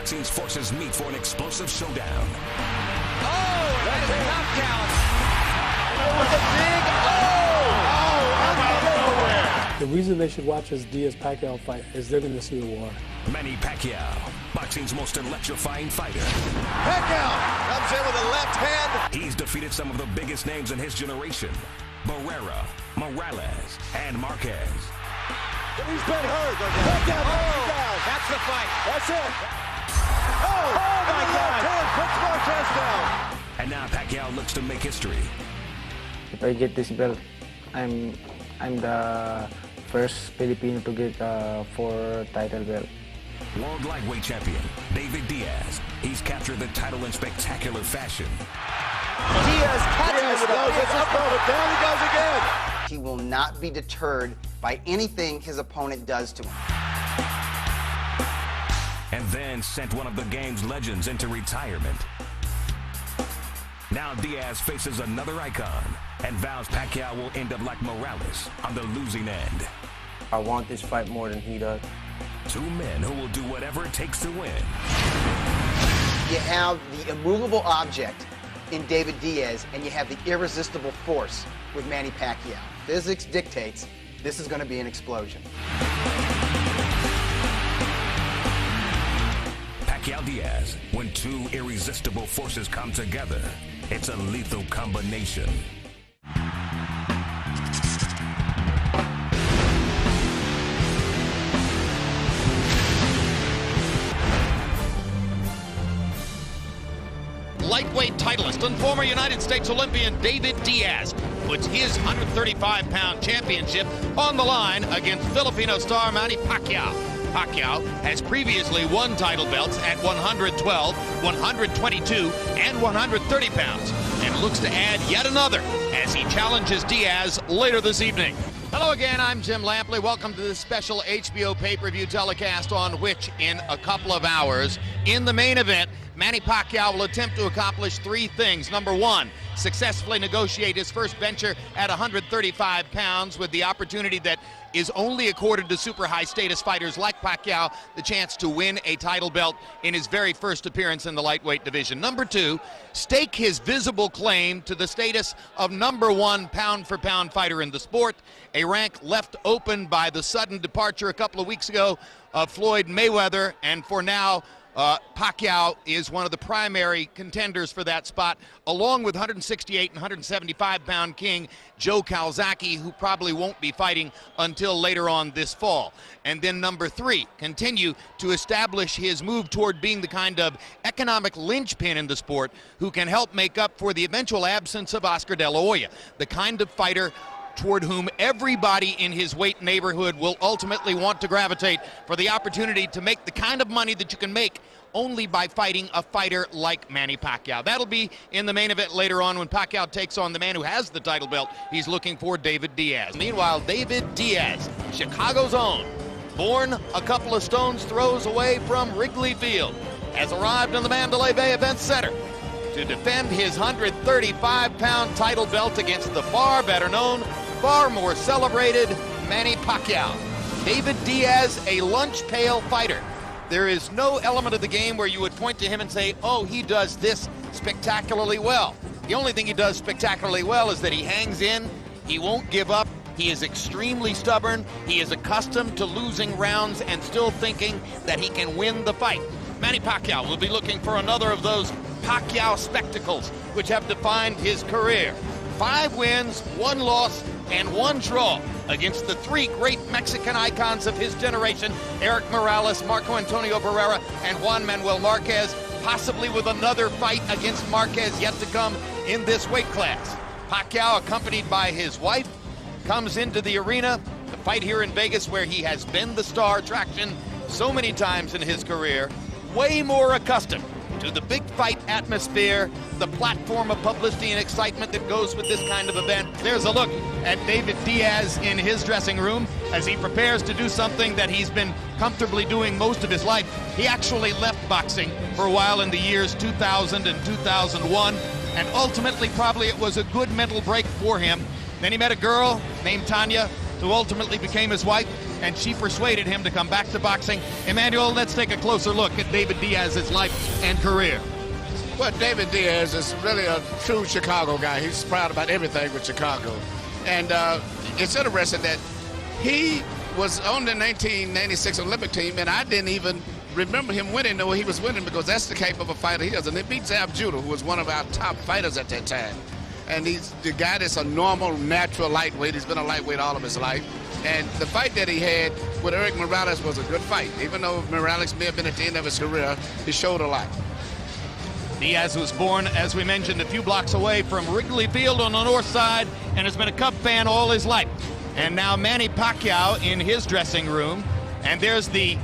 boxing's forces meet for an explosive showdown. Oh, that is a knockout. It was a big The reason they should watch this Diaz-Pacquiao fight is they're going to see a war. Manny Pacquiao, boxing's most electrifying fighter. Pacquiao comes in with a left hand. He's defeated some of the biggest names in his generation: Barrera, Morales, and Marquez. He's been hurt. Pacquiao, that's the fight. That's it. Oh my God! Puts Marquez down. And now Pacquiao looks to make history. If I get this belt, I'm the first Filipino to get 4 title belt. World lightweight champion David Díaz. He's captured the title in spectacular fashion. Diaz catches it. Down he goes again. He will not be deterred by anything his opponent does to him. And then sent one of the game's legends into retirement. Now Diaz faces another icon and vows Pacquiao will end up like Morales on the losing end. I want this fight more than he does. 2 men who will do whatever it takes to win. You have the immovable object in David Diaz, and you have the irresistible force with Manny Pacquiao. Physics dictates this is going to be an explosion. Pacquiao Diaz, when 2 irresistible forces come together, it's a lethal combination. Lightweight titleist and former United States Olympian David Díaz puts his 135-pound championship on the line against Filipino star Manny Pacquiao. Pacquiao has previously won title belts at 112, 122, and 130 pounds, and looks to add yet another as he challenges Diaz later this evening. Hello again, I'm Jim Lampley. Welcome to this special HBO pay-per-view telecast on which, in a couple of hours, in the main event, Manny Pacquiao will attempt to accomplish 3 things. Number 1, successfully negotiate his first venture at 135 pounds with the opportunity that is only accorded to super high status fighters like Pacquiao the chance to win a title belt in his very first appearance in the lightweight division. Number 2, stake his visible claim to the status of number 1 pound-for-pound fighter in the sport, a rank left open by the sudden departure a couple of weeks ago of Floyd Mayweather, and for now, Pacquiao is one of the primary contenders for that spot, along with 168 and 175-pound king Joe Calzaghe, who probably won't be fighting until later on this fall. And then number 3, continue to establish his move toward being the kind of economic linchpin in the sport who can help make up for the eventual absence of Oscar De La Hoya, the kind of fighter toward whom everybody in his weight neighborhood will ultimately want to gravitate for the opportunity to make the kind of money that you can make only by fighting a fighter like Manny Pacquiao. That'll be in the main event later on when Pacquiao takes on the man who has the title belt. He's looking for David Díaz. Meanwhile, David Díaz, Chicago's own, born a couple of stones throws away from Wrigley Field, has arrived in the Mandalay Bay Events Center to defend his 135-pound title belt against the far better known, far more celebrated Manny Pacquiao. David Díaz, a lunch pail fighter. There is no element of the game where you would point to him and say, oh, he does this spectacularly well. The only thing he does spectacularly well is that he hangs in, he won't give up, he is extremely stubborn, he is accustomed to losing rounds and still thinking that he can win the fight. Manny Pacquiao will be looking for another of those Pacquiao spectacles which have defined his career. 5 wins, 1 loss, and 1 draw against the 3 great Mexican icons of his generation, Eric Morales, Marco Antonio Barrera, and Juan Manuel Marquez, possibly with another fight against Marquez yet to come in this weight class. Pacquiao, accompanied by his wife, comes into the arena to fight here in Vegas, where he has been the star attraction so many times in his career, way more accustomed to the big fight atmosphere, the platform of publicity and excitement that goes with this kind of event. There's a look at David Díaz in his dressing room as he prepares to do something that he's been comfortably doing most of his life. He actually left boxing for a while in the years 2000 and 2001, and ultimately probably it was a good mental break for him. Then he met a girl named Tanya, who ultimately became his wife. and she persuaded him to come back to boxing. Emmanuel, let's take a closer look at David Diaz's life and career. Well, David Díaz is really a true Chicago guy. He's proud about everything with Chicago. And it's interesting that he was on the 1996 Olympic team, and I didn't even remember him winning, though he was winning, because that's the type of a fighter he is. And he beat Zab Judah, who was one of our top fighters at that time. And he's the guy that's a normal, natural lightweight. He's been a lightweight all of his life. And the fight that he had with Eric Morales was a good fight. Even though Morales may have been at the end of his career, he showed a lot. Diaz was born, as we mentioned, a few blocks away from Wrigley Field on the north side and has been a Cub fan all his life. And now Manny Pacquiao in his dressing room. And there's the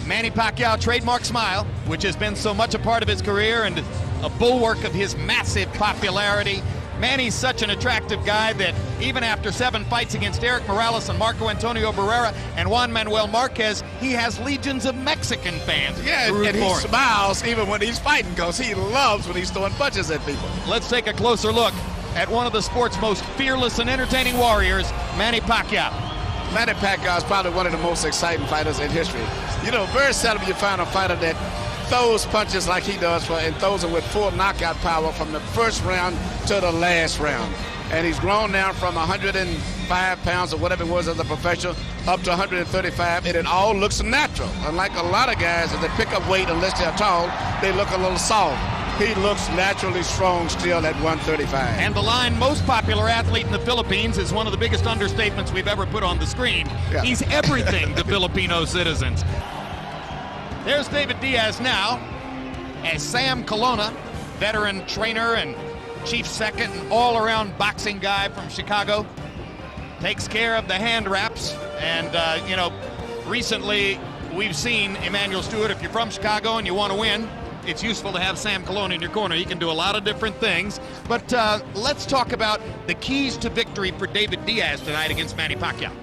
Manny Pacquiao trademark smile, which has been so much a part of his career and a bulwark of his massive popularity. Manny's such an attractive guy that even after 7 fights against Eric Morales and Marco Antonio Barrera and Juan Manuel Marquez, he has legions of Mexican fans. Yeah, and he smiles even when he's fighting, because he loves when he's throwing punches at people. Let's take a closer look at one of the sport's most fearless and entertaining warriors, Manny Pacquiao. Manny Pacquiao is probably one of the most exciting fighters in history. You know, very seldom you find a fighter that throws punches like he does and throws them with full knockout power from the first round to the last round. And he's grown now from 105 pounds or whatever it was as a professional up to 135, and it all looks natural. Unlike a lot of guys, as they pick up weight, unless they're tall, they look a little soft. He looks naturally strong still at 135. And the line most popular athlete in the Philippines is one of the biggest understatements we've ever put on the screen. Yeah. He's everything to Filipino citizens. There's David Diaz now as Sam Colonna, veteran trainer and chief second and all-around boxing guy from Chicago, takes care of the hand wraps. And, recently we've seen Emmanuel Stewart, if you're from Chicago and you want to win, it's useful to have Sam Colonna in your corner. He can do a lot of different things. But let's talk about the keys to victory for David Diaz tonight against Manny Pacquiao.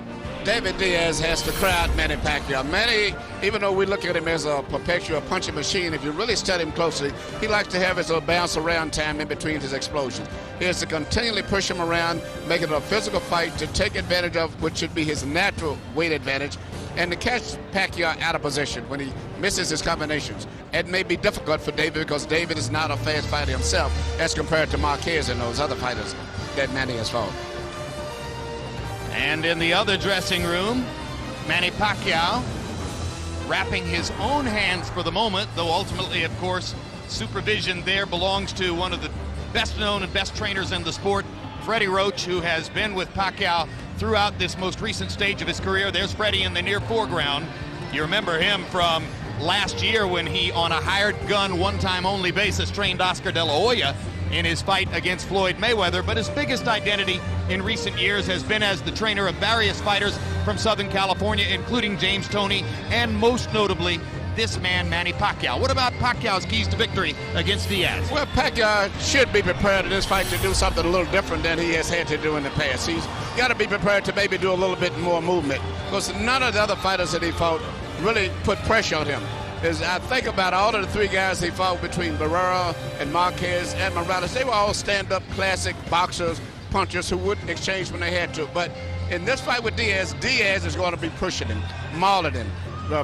David Díaz has to crowd Manny Pacquiao. Manny, even though we look at him as a perpetual punching machine, if you really study him closely, he likes to have his little bounce around time in between his explosions. He has to continually push him around, make it a physical fight to take advantage of what should be his natural weight advantage, and to catch Pacquiao out of position when he misses his combinations. It may be difficult for David because David is not a fast fighter himself as compared to Marquez and those other fighters that Manny has fought. And in the other dressing room, Manny Pacquiao wrapping his own hands for the moment, though ultimately, of course, supervision there belongs to one of the best known and best trainers in the sport, Freddie Roach, who has been with Pacquiao throughout this most recent stage of his career. There's Freddie in the near foreground. You remember him from last year when he, on a hired gun, one-time only basis, trained Oscar De La Hoya in his fight against Floyd Mayweather. But his biggest identity in recent years has been as the trainer of various fighters from Southern California, including James Toney, and most notably, this man, Manny Pacquiao. What about Pacquiao's keys to victory against Diaz? Well, Pacquiao should be prepared in this fight to do something a little different than he has had to do in the past. He's got to be prepared to maybe do a little bit more movement, because none of the other fighters that he fought really put pressure on him. As I think about all of the 3 guys he fought between Barrera and Marquez and Morales, they were all stand-up classic boxers, punchers who would exchange when they had to. But in this fight with Diaz, Diaz is going to be pushing him, mauling him,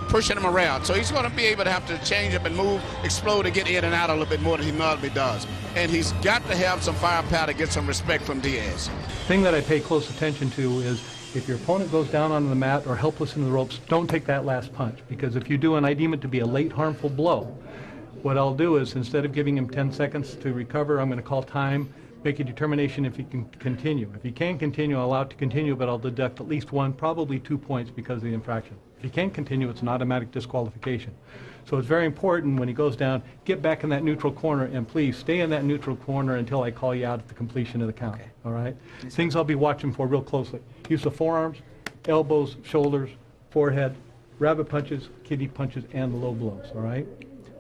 pushing him around. So he's going to be able to have to change up and move, explode, and get in and out a little bit more than he normally does. And he's got to have some firepower to get some respect from Diaz. The thing that I pay close attention to is if your opponent goes down onto the mat or helpless in the ropes, don't take that last punch, because if you do and I deem it to be a late harmful blow, what I'll do is instead of giving him 10 seconds to recover, I'm going to call time, make a determination if he can continue. If he can't continue, I'll allow it to continue, but I'll deduct at least 1, probably 2 points because of the infraction. If he can't continue, it's an automatic disqualification. So it's very important when he goes down, get back in that neutral corner, and please stay in that neutral corner until I call you out at the completion of the count. Okay. All right? Things I'll be watching for real closely. Use the forearms, elbows, shoulders, forehead, rabbit punches, kitty punches, and the low blows. All right?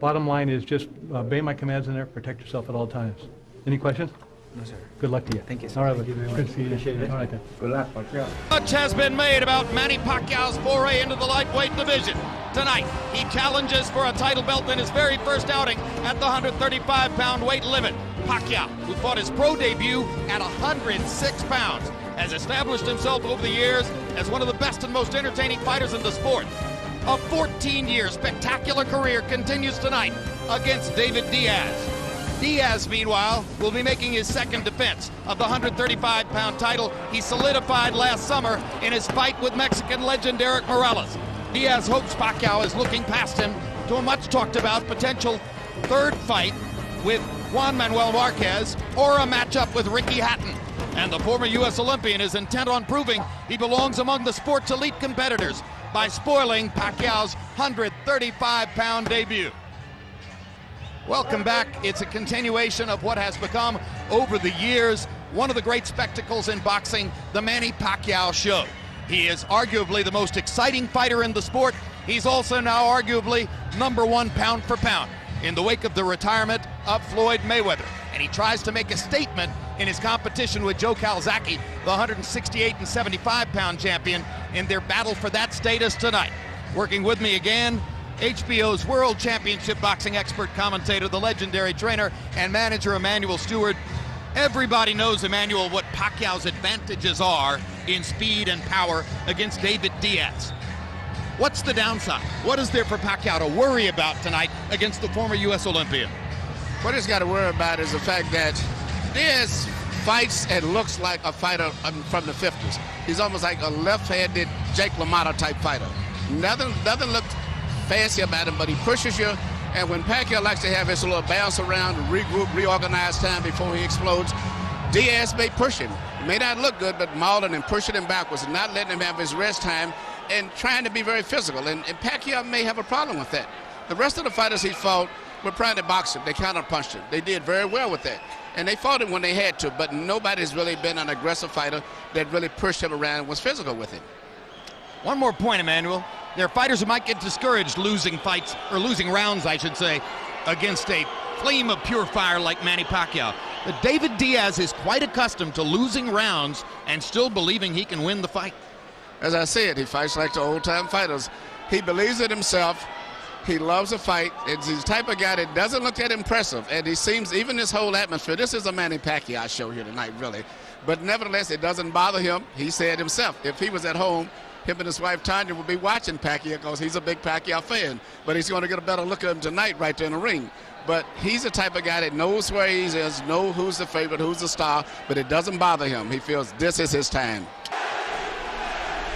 Bottom line is just obey my commands in there, protect yourself at all times. Any questions? No, sir. Good luck to you. Thank you, sir. All right, Thank you very much. good to see you. Appreciate it. All right, then. Good luck, Pacquiao. Much has been made about Manny Pacquiao's foray into the lightweight division. Tonight, he challenges for a title belt in his very first outing at the 135-pound weight limit. Pacquiao, who fought his pro debut at 106 pounds, has established himself over the years as one of the best and most entertaining fighters in the sport. A 14-year spectacular career continues tonight against David Díaz. Diaz, meanwhile, will be making his second defense of the 135-pound title he solidified last summer in his fight with Mexican legend Eric Morales. Diaz hopes Pacquiao is looking past him to a much-talked-about potential third fight with Juan Manuel Marquez or a matchup with Ricky Hatton. And the former U.S. Olympian is intent on proving he belongs among the sport's elite competitors by spoiling Pacquiao's 135-pound debut. Welcome back. It's a continuation of what has become, over the years, one of the great spectacles in boxing, the Manny Pacquiao show. He is arguably the most exciting fighter in the sport. He's also now arguably #1 pound for pound in the wake of the retirement of Floyd Mayweather. And he tries to make a statement in his competition with Joe Calzaghe, the 168 and 75-pound champion, in their battle for that status tonight. Working with me again, HBO's World Championship boxing expert commentator, the legendary trainer and manager Emmanuel Stewart. Everybody knows, Emmanuel, what Pacquiao's advantages are in speed and power against David Díaz. What's the downside? What is there for Pacquiao to worry about tonight against the former U.S. Olympian? What he's got to worry about is the fact that Diaz fights and looks like a fighter from the 50s. He's almost like a left-handed Jake LaMotta type fighter. Nothing looks fancy about him, but he pushes you. And when Pacquiao likes to have his little bounce around, regroup, reorganize time before he explodes, Diaz may push him. It may not look good, but mauling and pushing him backwards and not letting him have his rest time and trying to be very physical. And Pacquiao may have a problem with that. The rest of the fighters he fought were trying to box him. They counter-punched him. They did very well with that. And they fought him when they had to, but nobody's really been an aggressive fighter that really pushed him around and was physical with him. One more point, Emmanuel. There are fighters who might get discouraged losing fights, or losing rounds, I should say, against a flame of pure fire like Manny Pacquiao. But David Díaz is quite accustomed to losing rounds and still believing he can win the fight. As I said, he fights like the old-time fighters. He believes in himself. He loves to fight. He's the type of guy that doesn't look that impressive. And he seems, even this whole atmosphere, this is a Manny Pacquiao show here tonight, really. But nevertheless, it doesn't bother him. He said himself, if he was at home, him and his wife Tanya would be watching Pacquiao because he's a big Pacquiao fan. But he's going to get a better look at him tonight right there in the ring. But he's the type of guy that knows where he is, knows who's the favorite, who's the star, but it doesn't bother him. He feels this is his time.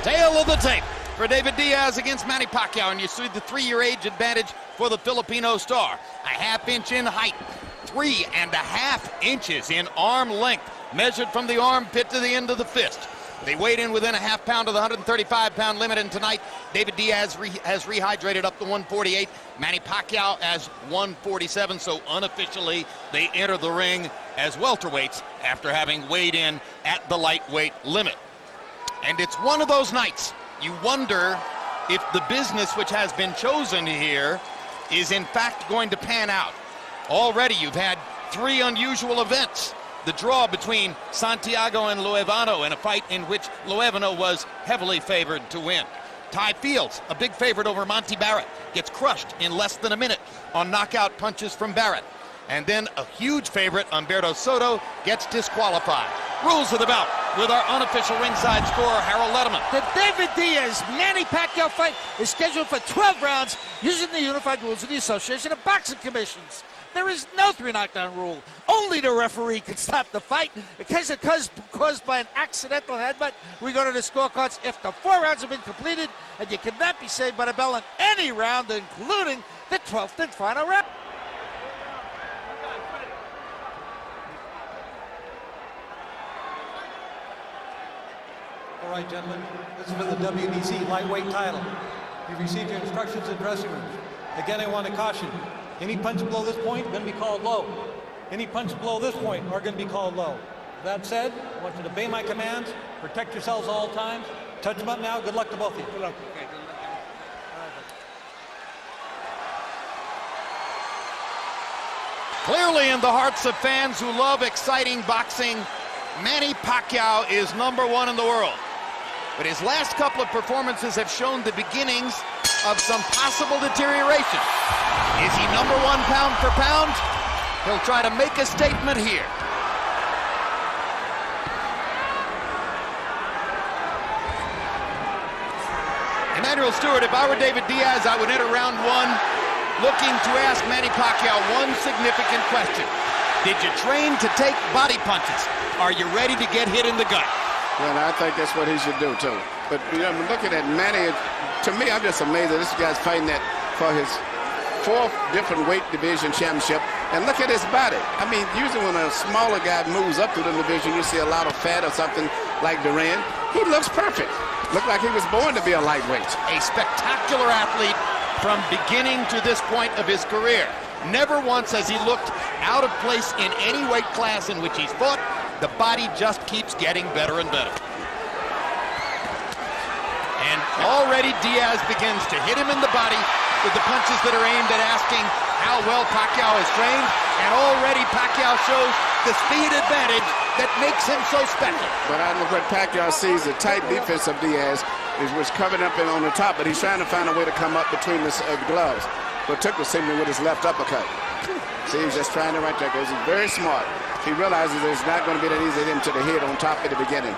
Tail of the tape for David Díaz against Manny Pacquiao, and you see the 3-year age advantage for the Filipino star. A half-inch in height, 3.5 inches in arm length, measured from the armpit to the end of the fist. They weighed in within a half pound of the 135-pound limit, and tonight David Díaz has rehydrated up to 148. Manny Pacquiao as 147, so unofficially they enter the ring as welterweights after having weighed in at the lightweight limit. And it's one of those nights you wonder if the business which has been chosen here is in fact going to pan out. Already you've had 3 unusual events. The draw between Santiago and Loevano in a fight in which Loevano was heavily favored to win. Ty Fields, a big favorite over Monty Barrett, gets crushed in less than a minute on knockout punches from Barrett. And then a huge favorite, Humberto Soto, gets disqualified. Rules of the bout with our unofficial ringside scorer, Harold Letterman. The David Díaz-Manny Pacquiao fight is scheduled for 12 rounds using the unified rules of the Association of Boxing Commissions. There is no 3 knockdown rule. Only the referee can stop the fight. In case it caused by an accidental headbutt, we go to the scorecards if the 4 rounds have been completed, and you cannot be saved by the bell in any round, including the 12th and final round. All right, gentlemen, this is for the WBC lightweight title. You've received your instructions in dressing rooms. Again, I want to caution, any punch below this point are going to be called low. Any punch below this point are going to be called low. That said, I want you to obey my commands, protect yourselves all times. Touch them up now. Good luck to both of you. Good luck. Okay, good luck. Clearly in the hearts of fans who love exciting boxing, Manny Pacquiao is #1 in the world. But his last couple of performances have shown the beginnings of some possible deterioration. Is he #1 pound for pound? He'll try to make a statement here. Daniel Stewart, if I were David Diaz, I would enter round one looking to ask Manny Pacquiao one significant question. Did you train to take body punches? Are you ready to get hit in the gut? Well, I think that's what he should do, too. But, you know, looking at Manny, to me, I'm just amazed that this guy's fighting that for his 4th different weight division championship. And look at his body. I mean, usually when a smaller guy moves up through the division, you see a lot of fat or something like Duran. He looks perfect. Looked like he was born to be a lightweight. A spectacular athlete from beginning to this point of his career. Never once has he looked out of place in any weight class in which he's fought. The body just keeps getting better and better. And already Diaz begins to hit him in the body with the punches that are aimed at asking how well Pacquiao is trained. And already Pacquiao shows the speed advantage that makes him so special. But I look what Pacquiao sees, the tight defense of Diaz was covered up and on the top, but he's trying to find a way to come up between the gloves. But took the signal with his left uppercut. See, he's just trying to right there because he's very smart. He realizes that it's not going to be that easy to hit him to the head on top at the beginning.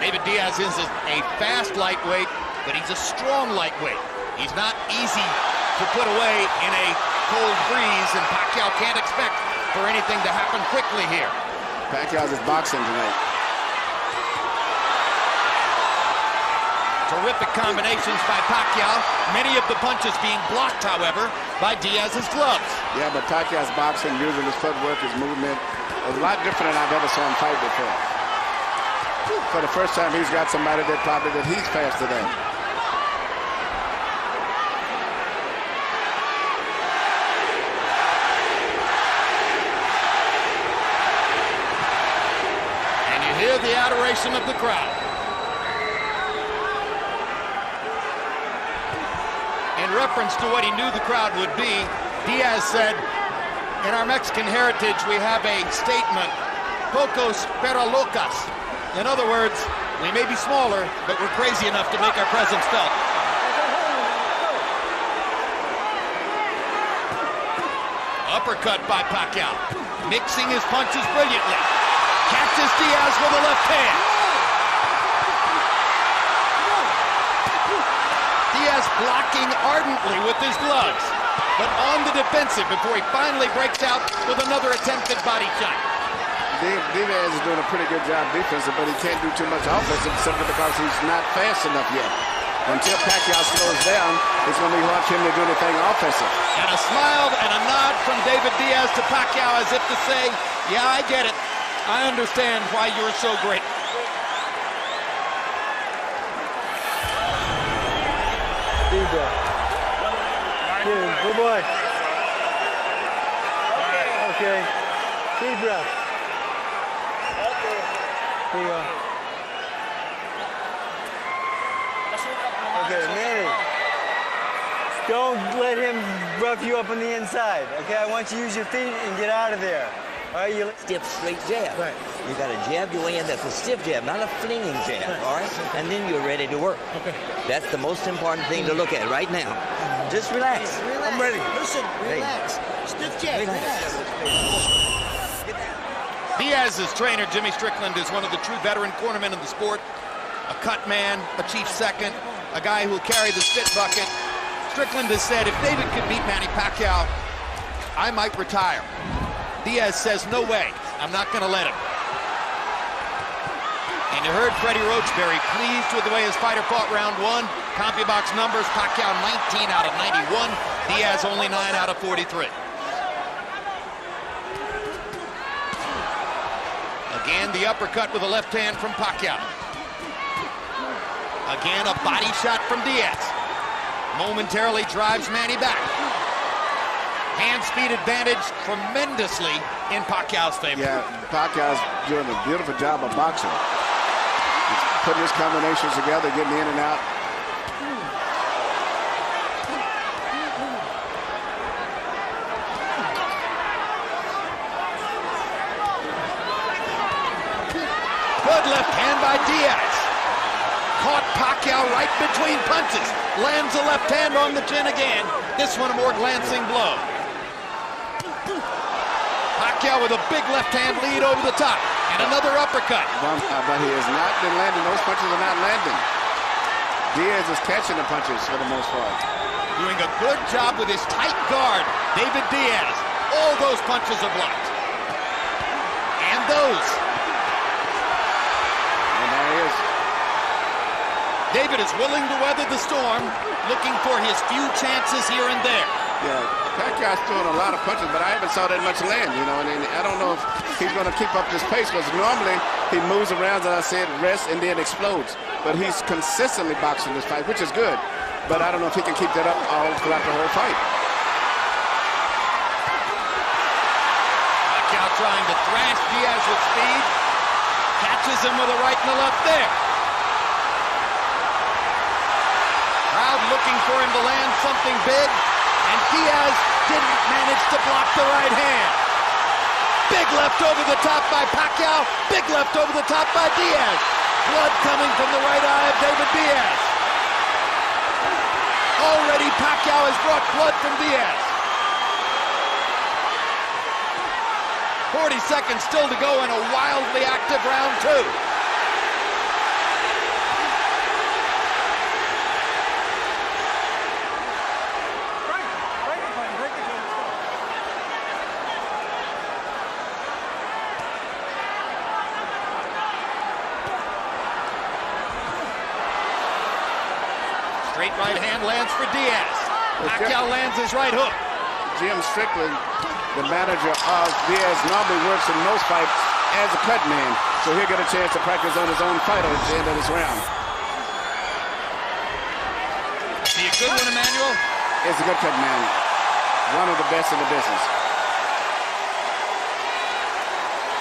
David Diaz is a fast lightweight, but he's a strong lightweight. He's not easy to put away in a cold breeze, and Pacquiao can't expect for anything to happen quickly here. Pacquiao's is boxing tonight. Terrific combinations by Pacquiao. Many of the punches being blocked, however, by Diaz's gloves. Yeah, but Pacquiao's boxing, using his footwork, his movement, is a lot different than I've ever saw him fight before. For the first time, he's got somebody that he's faster than. And you hear the adoration of the crowd. In reference to what he knew the crowd would be, Diaz said, in our Mexican heritage, we have a statement, pocos pero locas. In other words, we may be smaller, but we're crazy enough to make our presence felt. Uppercut by Pacquiao, mixing his punches brilliantly. Catches Diaz with a left hand. Diaz blocking ardently with his gloves, but on the defensive before he finally breaks out with another attempted body shot. Diaz is doing a pretty good job defensive, but he can't do too much offensive simply because he's not fast enough yet. Until Pacquiao slows down, it's going to be hard for him to do anything offensive. And a smile and a nod from David Diaz to Pacquiao as if to say, yeah, I get it. I understand why you're so great. Deep breath. Good boy. Okay. Deep breath. Here you go. Okay, Manny. Don't let him rough you up on the inside. Okay, I want you to use your feet and get out of there. All right, you stiff, straight jab. Right. You got to jab your way in. That's a stiff jab, not a flinging jab. Right. All right, and then you're ready to work. Okay. That's the most important thing to look at right now. Just relax. Relax. I'm ready. Listen, relax. Stiff jab. Relax. Diaz's trainer, Jimmy Strickland, is one of the true veteran cornermen in the sport. A cut man, a chief second, a guy who will carry the spit bucket. Strickland has said, if David could beat Manny Pacquiao, I might retire. Diaz says, no way, I'm not going to let him. And you heard Freddie Roach very pleased with the way his fighter fought round one. CompuBox numbers, Pacquiao 19 out of 91, Diaz only 9 out of 43. Again, the uppercut with a left hand from Pacquiao. Again, a body shot from Diaz. Momentarily drives Manny back. Hand speed advantage tremendously in Pacquiao's favor. Yeah, Pacquiao's doing a beautiful job of boxing. He's putting his combinations together, getting in and out. Good left hand by Diaz. Caught Pacquiao right between punches. Lands a left hand on the chin again. This one a more glancing blow. Pacquiao with a big left hand lead over the top. And another uppercut. But he has not been landing. Those punches are not landing. Diaz is catching the punches for the most part. Doing a good job with his tight guard, David Díaz. All those punches are blocked. And those. And there he is. David is willing to weather the storm, looking for his few chances here and there. Yeah, Pacquiao's throwing a lot of punches, but I haven't saw that much land, you know, and I don't know if he's going to keep up this pace, because normally he moves around, as I said, rests, and then explodes. But he's consistently boxing this fight, which is good. But I don't know if he can keep that up all throughout the whole fight. Pacquiao trying to thrash Diaz with speed. Catches him with a right and a left there. Crowd looking for him to land something big, and Diaz didn't manage to block the right hand. Big left over the top by Pacquiao, big left over the top by Diaz. Blood coming from the right eye of David Díaz. Already Pacquiao has brought blood from Diaz. 40 seconds still to go in a wildly active round two. Straight right hand lands for Diaz. Pacquiao lands his right hook. Jim Strickland, the manager of Diaz, normally works in most fights as a cut man, so he'll get a chance to practice on his own fighter at the end of this round. Is he a good one, Emmanuel? It's a good cut man. One of the best in the business.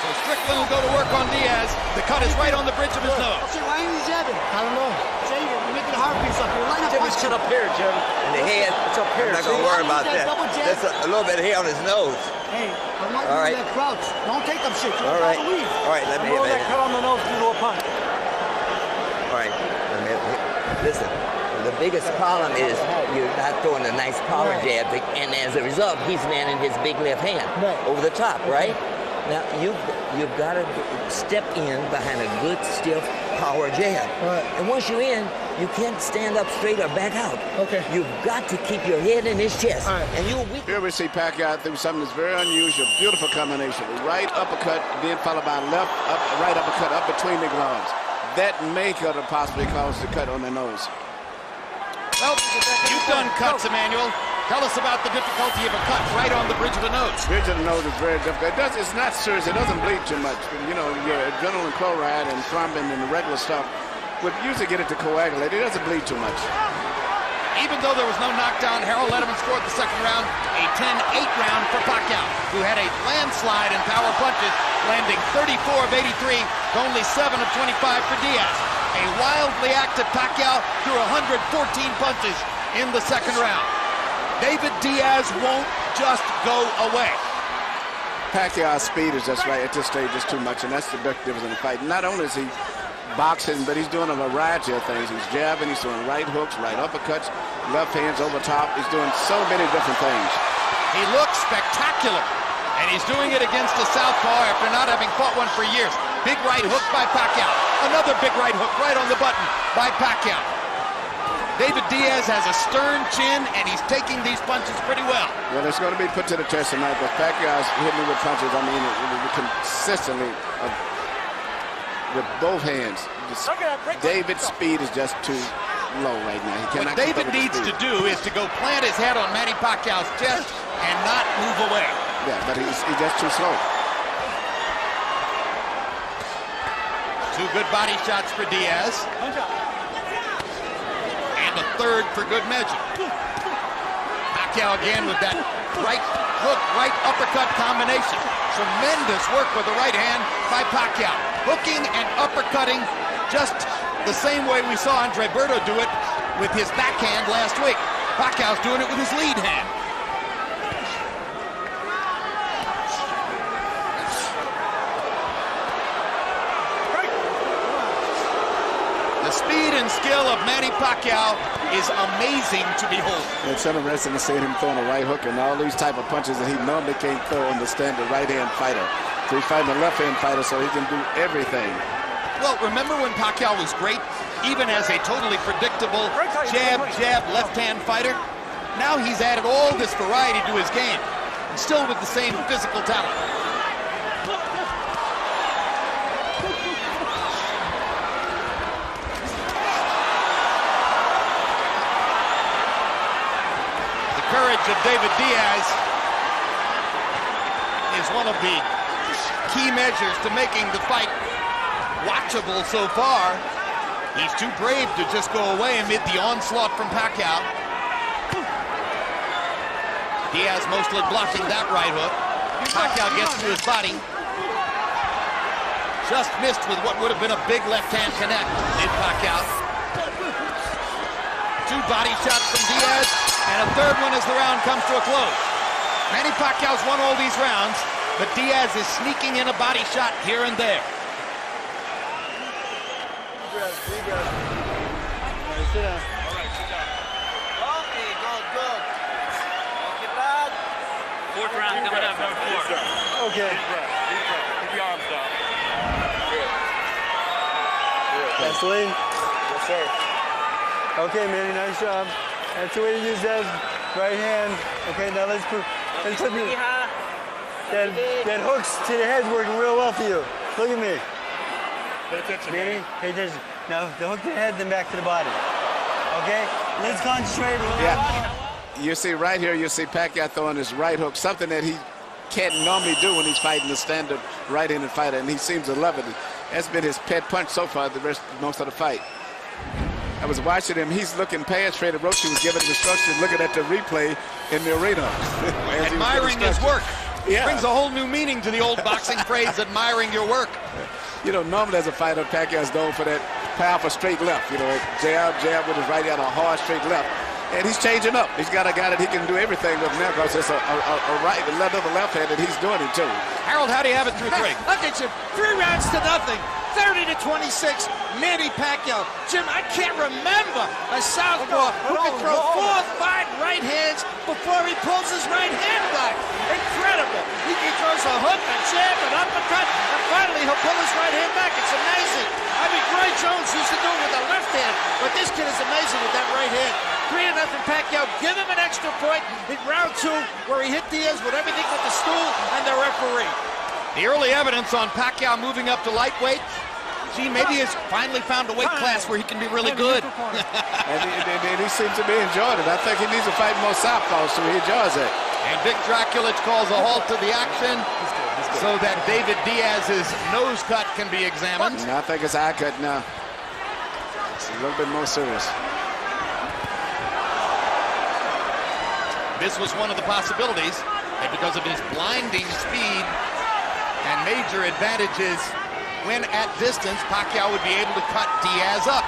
So Strickland will go to work on Diaz. The cut is right on the bridge of his nose. Why are you jabbing? I don't know. Jay, you're making a hard piece up here. Line up. Jim's cut up here, Jim. And the head. It's up here. I'm not going to worry about that. That's a little bit of hair on his nose. Hey, I'm not doing that crouch. Don't take them shit. All right. All right, let me roll that cut on the nose due to a punch. All right. Listen. The biggest problem is you're not throwing a nice power jab, and as a result, he's landing his big left hand over the top, right? Now, you've got to step in behind a good, stiff power jab. And once you're in, you can't stand up straight or back out. Okay. You've got to keep your head in his chest. And you'll weak. Here we see Pacquiao do something that's very unusual. Beautiful combination. Right uppercut, then followed by right uppercut up between the gloves. That may could have possibly caused the cut on the nose. Well, you've done cuts, Emmanuel. Tell us about the difficulty of a cut right on the bridge of the nose. Bridge of the nose is very difficult. It's not serious. It doesn't bleed too much. You know, your adrenaline chloride and thrombin and the regular stuff would usually get it to coagulate. It doesn't bleed too much. Even though there was no knockdown, Harold Letterman scored the second round, a 10-8 round for Pacquiao, who had a landslide in power punches, landing 34 of 83, only 7 of 25 for Diaz. A wildly active Pacquiao threw 114 punches in the second round. David Díaz won't just go away. Pacquiao's speed is just right at this stage, just too much, and that's the big difference in the fight. Not only is he boxing, but he's doing a variety of things. He's jabbing, he's doing right hooks, right uppercuts, left hands over top. He's doing so many different things. He looks spectacular, and he's doing it against a southpaw after not having fought one for years. Big right hook by Pacquiao. Another big right hook right on the button by Pacquiao. David Díaz has a stern chin, and he's taking these punches pretty well. Well, it's going to be put to the test tonight, but Pacquiao's hitting with punches, I mean, consistently with both hands. David's speed is just too low right now. He cannot. What David needs to do is to go plant his head on Manny Pacquiao's chest and not move away. Yeah, but he's just too slow. Two good body shots for Diaz. And a third for good measure. Pacquiao again with that right hook, right uppercut combination. Tremendous work with the right hand by Pacquiao. Hooking and uppercutting just the same way we saw Andre Berto do it with his backhand last week. Pacquiao's doing it with his lead hand. The speed and skill of Manny Pacquiao is amazing to behold. It's interesting to see him throwing a right hook and all these type of punches that he normally can't throw in the standard right-hand fighter. So he's fighting a left-hand fighter, so he can do everything. Well, remember when Pacquiao was great, even as a totally predictable jab, left-hand fighter? Now he's added all this variety to his game, and still with the same physical talent. The courage of David Díaz is one of the key measures to making the fight watchable so far. He's too brave to just go away amid the onslaught from Pacquiao. Diaz mostly blocking that right hook. Pacquiao gets to his body. Just missed with what would have been a big left-hand connect in Pacquiao. 2 body shots from Diaz, and a third one as the round comes to a close. Manny Pacquiao's won all these rounds, but Diaz is sneaking in a body shot here and there. Fourth round coming up, number 4. Okay. Keep your arms down. Vaseline? Yes, sir. Okay, Manny, nice job. That's the way to use that right hand. Okay, now let's put it. That hooks to the head's working real well for you. Look at me. Pay attention, Manny, pay attention. Now, the hook to the head, then back to the body. Okay? Let's concentrate a little. Yeah. You see right here, you see Pacquiao throwing his right hook, something that he can't normally do when he's fighting the standard right-handed fighter, and he seems to love it. That's been his pet punch so far most of the fight. I was watching him. He's looking past Freddie Roach. He was giving instructions, looking at the replay in the arena. Admiring his work. Yeah. Brings a whole new meaning to the old boxing phrase, admiring your work. You know, normally as a fighter, Pacquiao's known for that powerful straight left. You know, jab with his right hand, a hard straight left. And he's changing up. He's got a guy that he can do everything with now because it's a right, another left hand, and he's doing it too. Harold, how do you have it through 3? Look at you, 3 rounds to nothing. 30-26, Manny Pacquiao. Jim, I can't remember a southpaw who can throw 4 or 5 right hands before he pulls his right hand back. Incredible. He throws a hook, a jab, an uppercut, and finally he'll pull his right hand back. It's amazing. I mean, Roy Jones used to do it with a left hand, but this kid is amazing with that right hand. 3-0 Pacquiao. Give him an extra point in round 2 where he hit Diaz with everything but the stool and the referee. The early evidence on Pacquiao moving up to lightweight. Gee, maybe he's finally found a weight class where he can be really good. and he seems to be enjoying it. I think he needs to fight more southpaws, so he enjoys it. And Vic Draculich calls a halt to the action so that David Diaz's nose cut can be examined. I think it's eye cut now. It's a little bit more serious. This was one of the possibilities, and because of his blinding speed and major advantages when at distance, Pacquiao would be able to cut Diaz up.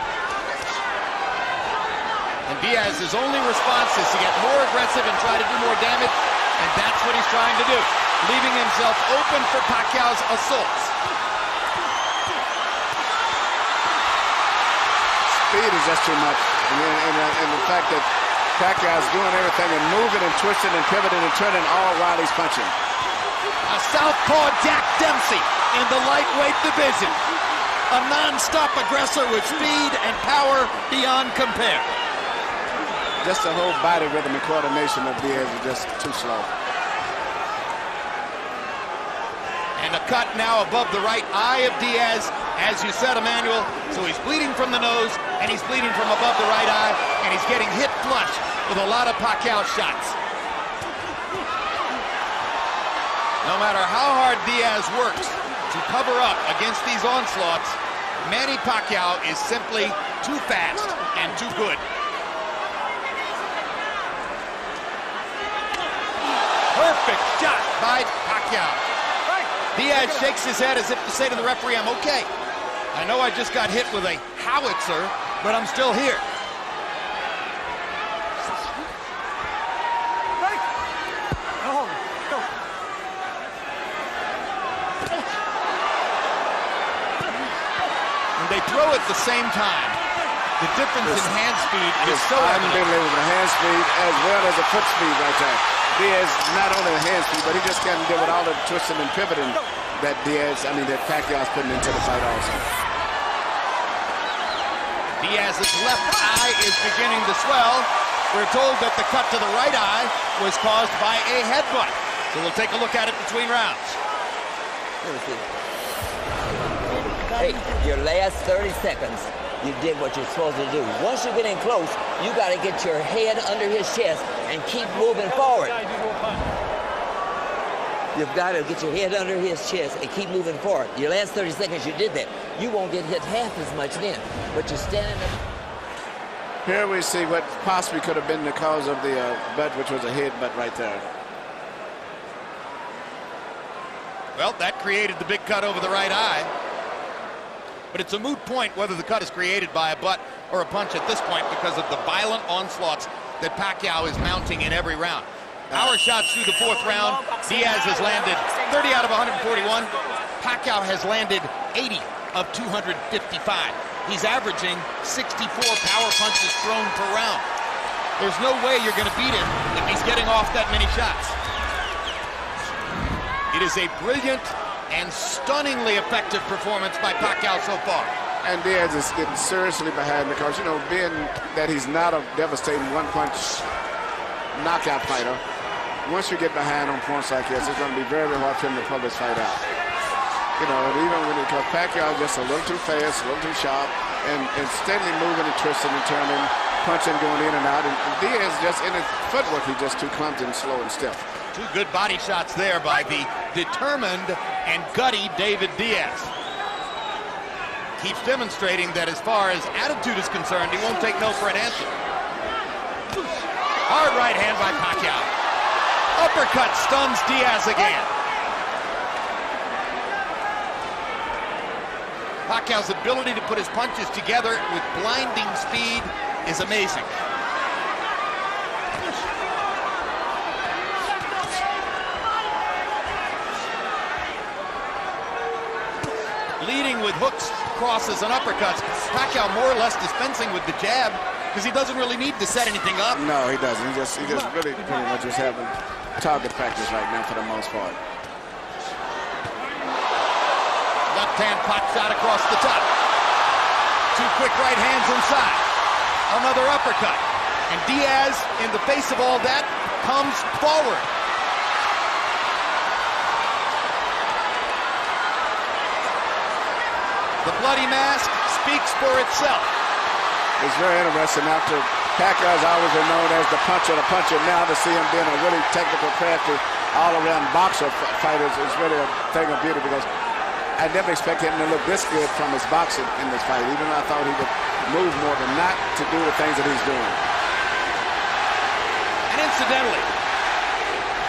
And Diaz's only response is to get more aggressive and try to do more damage, and that's what he's trying to do, leaving himself open for Pacquiao's assaults. Speed is just too much, and the fact that Pacquiao's doing everything and moving and twisting and pivoting and turning all while he's punching. A southpaw Jack Dempsey in the lightweight division. A non-stop aggressor with speed and power beyond compare. Just the whole body rhythm and coordination of Diaz is just too slow. And a cut now above the right eye of Diaz, as you said, Emmanuel. So he's bleeding from the nose, and he's bleeding from above the right eye, and he's getting hit flush with a lot of Pacquiao shots. No matter how hard Diaz works to cover up against these onslaughts, Manny Pacquiao is simply too fast and too good. Perfect shot by Pacquiao. Diaz shakes his head as if to say to the referee, I'm okay. I know I just got hit with a howitzer, but I'm still here. And they throw at the same time. The difference in hand speed is so evident. With the hand speed as well as the foot speed right there. Diaz not only the hand speed, but he just can't deal with all the twisting and pivoting that Pacquiao's putting into the fight also. Diaz's left eye is beginning to swell. We're told that the cut to the right eye was caused by a headbutt. So we'll take a look at it between rounds. Hey, your last 30 seconds, you did what you're supposed to do. Once you get in close, you got to get your head under his chest and keep moving forward. You've got to get your head under his chest and keep moving forward. Your last 30 seconds, you did that. You won't get hit half as much then, but you're standing up. Here we see what possibly could have been the cause of the butt, which was a headbutt right there. Well, that created the big cut over the right eye. But it's a moot point whether the cut is created by a butt or a punch at this point because of the violent onslaughts that Pacquiao is mounting in every round. Power shots through the fourth round. Diaz has landed 30 out of 141. Pacquiao has landed 80 of 255. He's averaging 64 power punches thrown per round. There's no way you're going to beat him if he's getting off that many shots. It is a brilliant and stunningly effective performance by Pacquiao so far. And Diaz is getting seriously behind because, you know, being that he's not a devastating one-punch knockout fighter, once you get behind on points like this, it's going to be very, very hard for him to pull this fight out. You know, even when because Pacquiao is just a little too fast, a little too sharp, and steadily moving and twisting and turning, punching, going in and out. And Diaz just in his footwork, he's just too clumsy and slow and stiff. Two good body shots there by the determined and gutty David Díaz. Keeps demonstrating that as far as attitude is concerned, he won't take no for an answer. Hard right hand by Pacquiao. Uppercut stuns Diaz again. Pacquiao's ability to put his punches together with blinding speed is amazing. Leading with hooks, crosses, and uppercuts. Pacquiao more or less dispensing with the jab because he doesn't really need to set anything up. No, he doesn't. He just really pretty much just having target practice right now for the most part. Left hand pot shot across the top. Two quick right hands inside. Another uppercut. And Diaz, in the face of all that, comes forward. The bloody mask speaks for itself. It's very interesting. After Pacquiao has always been known as the puncher, now to see him being a really technical, crafty, all-around boxer fighter is really a thing of beauty because I never expected him to look this good from his boxing in this fight, even though I thought he would move more than not to do the things that he's doing. And incidentally,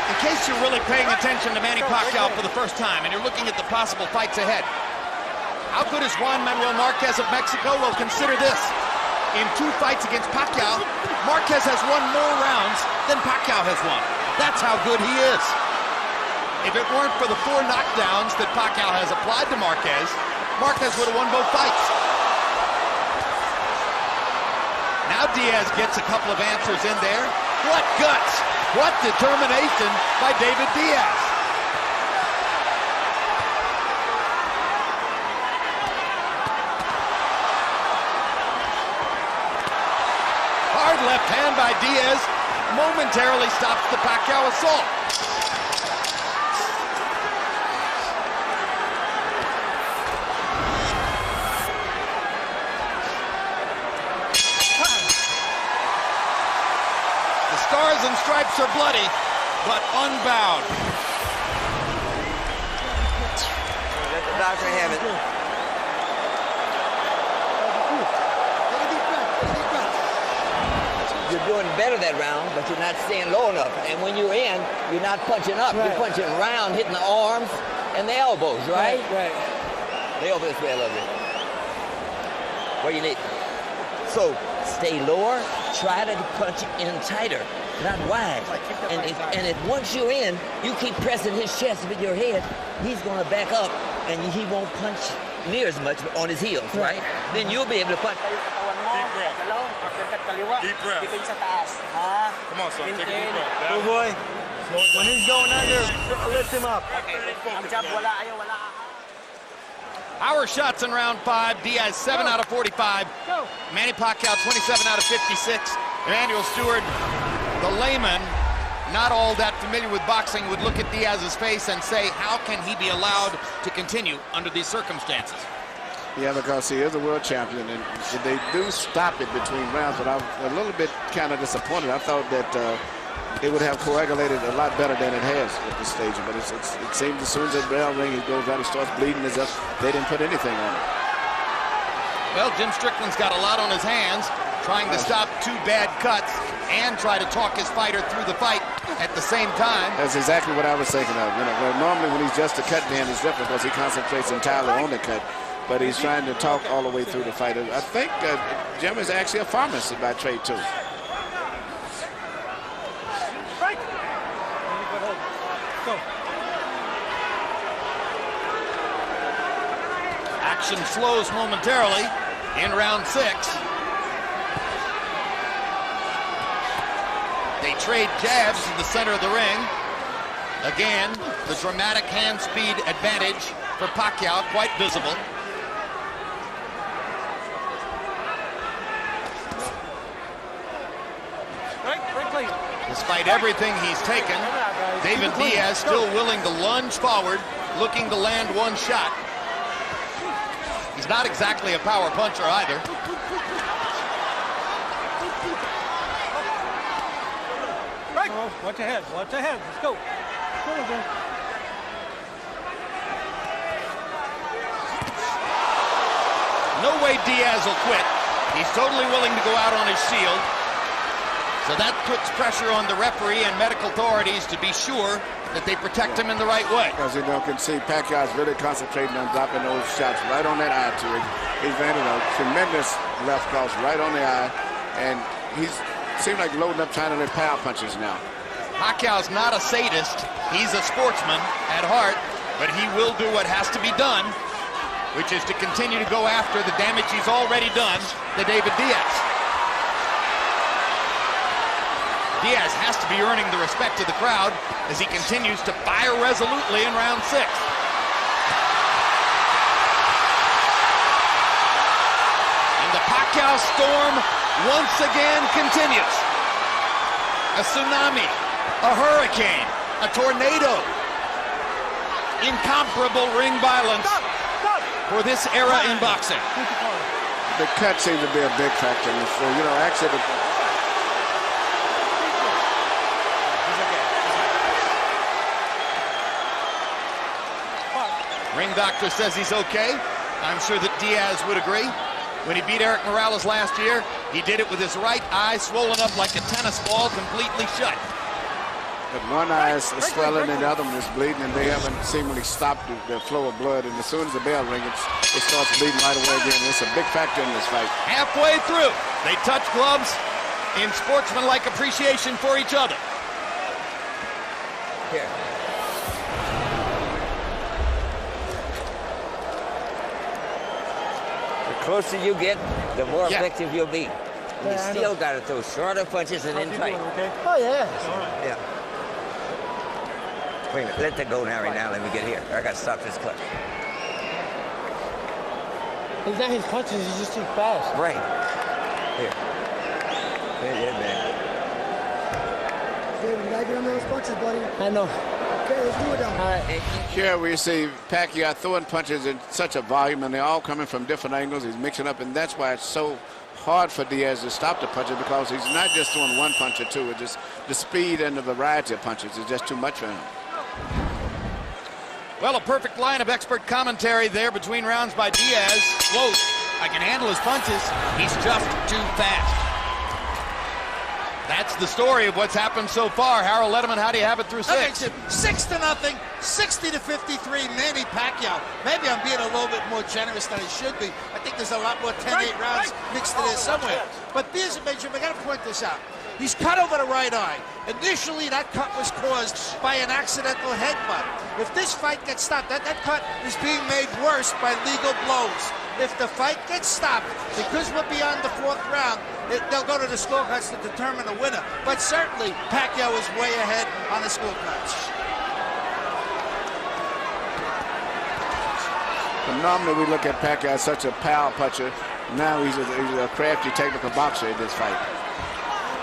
in case you're really paying attention to Manny Pacquiao for the first time and you're looking at the possible fights ahead, how good is Juan Manuel Marquez of Mexico? Well, consider this. In 2 fights against Pacquiao, Marquez has won more rounds than Pacquiao has won. That's how good he is. If it weren't for the 4 knockdowns that Pacquiao has applied to Marquez, Marquez would have won both fights. Now Diaz gets a couple of answers in there. What guts! What determination by David Díaz! Hard left hand by Diaz momentarily stops the Pacquiao assault. The stars and stripes are bloody, but unbowed. Let the doctor have it. You're doing better that round, but you're not staying low enough. And when you're in, you're not punching up. Right. You're punching round, hitting the arms and the elbows, right? Right. Lay over this way a little bit. Where you need. So stay lower. Try to punch in tighter, not wide. And if once you're in, you keep pressing his chest with your head, he's going to back up, and he won't punch near as much on his heels, right? Then you'll be able to punch. Deep breath. Come on, son. Take a deep breath. Good boy. When he's going under, lift him up. Our shots in round 5. Diaz 7 out of 45. Manny Pacquiao 27 out of 56. Emmanuel Stewart, the layman, not all that familiar with boxing, would look at Diaz's face and say, how can he be allowed to continue under these circumstances? Yeah, because he is a world champion, and they do stop it between rounds, but I'm a little bit kind of disappointed. I thought that it would have coagulated a lot better than it has at this stage, but it seems as soon as that bell rings, he goes out and starts bleeding as if they didn't put anything on it. Well, Jim Strickland's got a lot on his hands, trying to stop 2 bad cuts and try to talk his fighter through the fight at the same time. That's exactly what I was thinking of. You know, where normally when he's just a cut man, it's different because he concentrates entirely on the cut, but he's trying to talk all the way through the fight. I think Jim is actually a pharmacist by trade, too. Action slows momentarily in round 6. They trade jabs in the center of the ring. Again, the dramatic hand speed advantage for Pacquiao, quite visible. Despite everything he's taken, David Díaz still willing to lunge forward, looking to land 1 shot. He's not exactly a power puncher either. Watch ahead, watch ahead. Let's go. No way Diaz will quit. He's totally willing to go out on his shield. So that puts pressure on the referee and medical authorities to be sure that they protect him in the right way. As you can see, Pacquiao's really concentrating on dropping those shots right on that eye to it. He's landed a tremendous left cross right on the eye, and he's seems like loading up trying to let power punches now. Pacquiao's not a sadist. He's a sportsman at heart, but he will do what has to be done, which is to continue to go after the damage he's already done to David Díaz. Diaz has to be earning the respect of the crowd as he continues to fire resolutely in round 6. And the Pacquiao storm once again continues. A tsunami, a hurricane, a tornado. Incomparable ring violence for this era in boxing. The cut seems to be a big factor in this. So, actually Ring doctor says he's okay. I'm sure that Diaz would agree. When he beat Eric Morales last year, he did it with his right eye swollen up like a tennis ball, completely shut. But one eye is swelling and the other one is bleeding, and they haven't seemingly stopped the flow of blood. And as soon as the bell rings, it starts bleeding right away again. It's a big factor in this fight. Halfway through, they touch gloves in sportsmanlike appreciation for each other. Here. The closer you get, the more effective you'll be. And you still got to throw shorter punches and in tight. Okay? Oh, yeah. Yeah. Wait a minute, let that go now, right now. Let me get here. I got to stop this clutch. It's not his punches, he's just too fast. Right. Here. Yeah, man. David, you got to get on those punches, buddy. I know. Okay, let's do it now. All right. Here we see Pacquiao throwing punches in such a volume, and they're all coming from different angles. He's mixing up, and that's why it's so hard for Diaz to stop the punches, because he's not just throwing one punch or two. It's just the speed and the variety of punches is just too much for him. Well, a perfect line of expert commentary there between rounds by Diaz. Quote, I can handle his punches. He's just too fast. That's the story of what's happened so far. Harold Letterman, how do you have it through 6? That makes it 6-0, 60-53, Manny Pacquiao. Maybe I'm being a little bit more generous than I should be. I think there's a lot more 10-8 rounds mixed in there somewhere. But here's a major, I got to point this out. He's cut over the right eye. Initially, that cut was caused by an accidental headbutt. If this fight gets stopped, that cut is being made worse by legal blows. If the fight gets stopped, because we're beyond the 4th round, they'll go to the scorecards to determine a winner. But certainly, Pacquiao is way ahead on the scorecards. But normally we look at Pacquiao as such a power puncher. Now he's a crafty, technical boxer in this fight.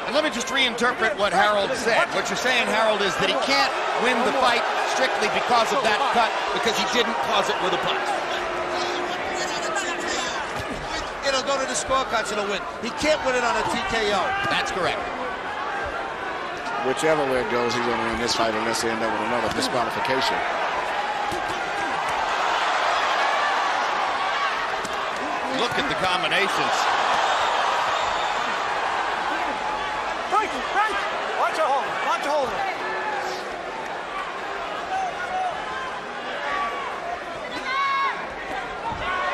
And let me just reinterpret what Harold said. What you're saying, Harold, is that he can't win the fight strictly because of that cut, because he didn't cause it with a punch. It'll go to the scorecards, it'll win. He can't win it on a TKO. That's correct. Whichever way it goes, he's going to win this fight unless they end up with another disqualification. Look at the combinations. Right. Watch your hold. Watch your hold.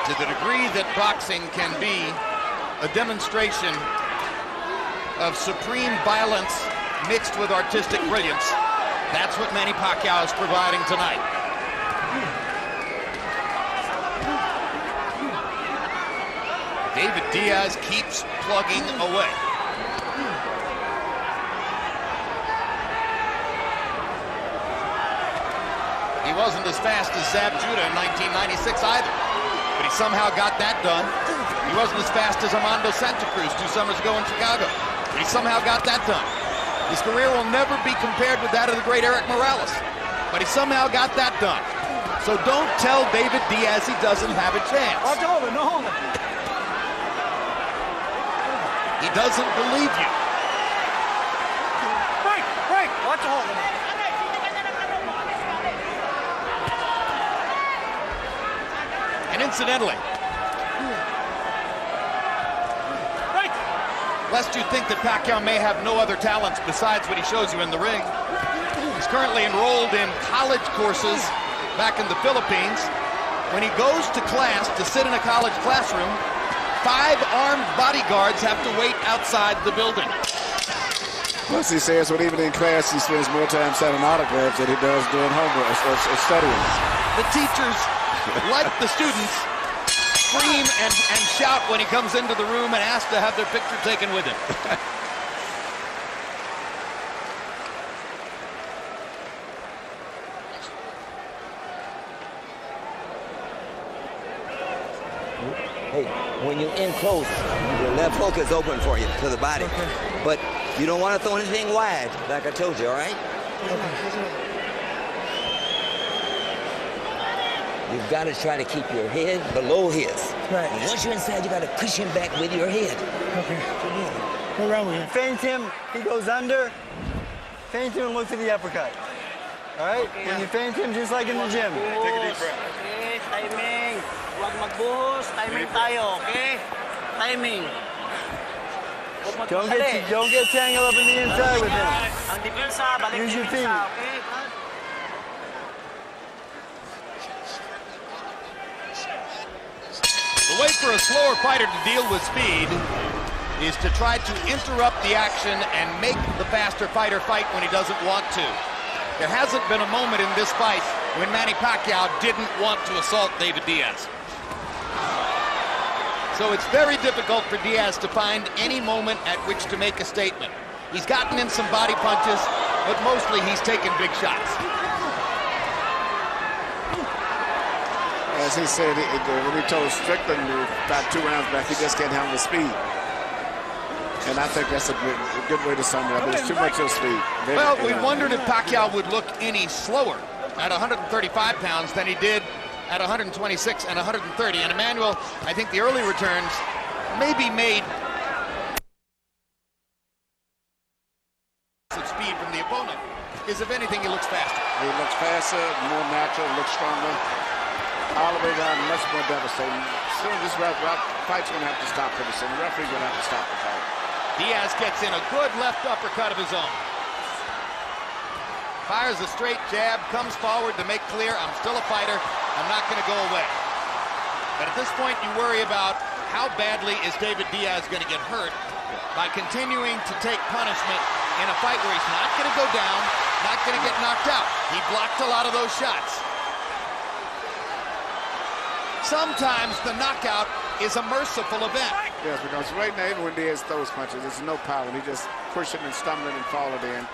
To the degree that boxing can be a demonstration of supreme violence mixed with artistic brilliance, that's what Manny Pacquiao is providing tonight. David Díaz keeps plugging away. He wasn't as fast as Zab Judah in 1996 either, but he somehow got that done. He wasn't as fast as Armando Santa Cruz 2 summers ago in Chicago, but he somehow got that done. His career will never be compared with that of the great Eric Morales, but he somehow got that done. So don't tell David Díaz he doesn't have a chance. Watch over, no holding. He doesn't believe you. Break. Watch your holding. And incidentally, lest you think that Pacquiao may have no other talents besides what he shows you in the ring, he's currently enrolled in college courses back in the Philippines. When he goes to class to sit in a college classroom, 5 armed bodyguards have to wait outside the building. Plus he says when even in class he spends more time signing autographs than he does doing homework or studying. The teachers, like the students, scream and shout when he comes into the room and ask to have their picture taken with him. Hey, when you're in close, your left hook is open for you to the body. Okay. But you don't want to throw anything wide, like I told you, all right? Okay. You've got to try to keep your head below his. Right. And once you're inside, you got to cushion back with your head. Okay. Go around with him. Feint him, he goes under. Feint him and look for the uppercut. All right? Okay. When you feint him, just like in the gym. Take a deep breath. Okay, timing. Huwag magbuhos. Timing tayo, okay? Timing. Don't get tangled up in the inside with him. Ang depensa, balik use your feet. Okay? The way for a slower fighter to deal with speed is to try to interrupt the action and make the faster fighter fight when he doesn't want to. There hasn't been a moment in this fight when Manny Pacquiao didn't want to assault David Díaz. So it's very difficult for Diaz to find any moment at which to make a statement. He's gotten in some body punches, but mostly he's taken big shots. As he said, when he told Strickland about 2 rounds back, he just can't handle the speed. And I think that's a good way to sum it up. There's too much of speed. Well, we wondered if Pacquiao would look any slower at 135 pounds than he did at 126 and 130. And Emmanuel, I think the early returns may be made of speed from the opponent. Is, if anything, he looks faster. He looks faster, more natural, looks stronger. All the way down, much more devastating. Soon this fight's going to have to stop pretty soon. The referee's going to have to stop the fight. Diaz gets in a good left uppercut of his own. Fires a straight jab, comes forward to make clear, I'm still a fighter, I'm not going to go away. But at this point, you worry about how badly is David Díaz going to get hurt by continuing to take punishment in a fight where he's not going to go down, not going to get knocked out. He blocked a lot of those shots. Sometimes the knockout is a merciful event. Yes, because right now, even when Diaz throws punches, there's no power. He just pushing and stumbling and falling in.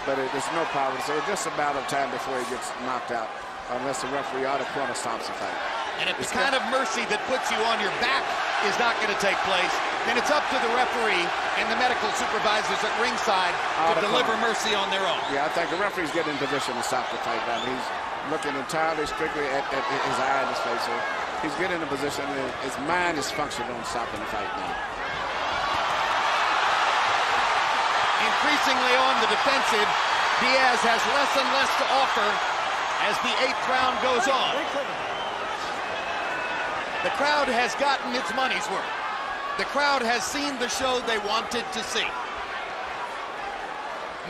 But there's no power. So it's just a matter of time before he gets knocked out, unless the referee or the corner stops the fight. And if the kind of mercy that puts you on your back is not going to take place, then it's up to the referee and the medical supervisors at ringside to deliver mercy on their own. Yeah, I think the referee's getting in position to stop the fight now. He's looking entirely strictly at his eye and his face. So he's getting in a position and his mind is functioning on stopping the fight now. Increasingly on the defensive, Diaz has less and less to offer as the 8th round goes on. The crowd has gotten its money's worth. The crowd has seen the show they wanted to see.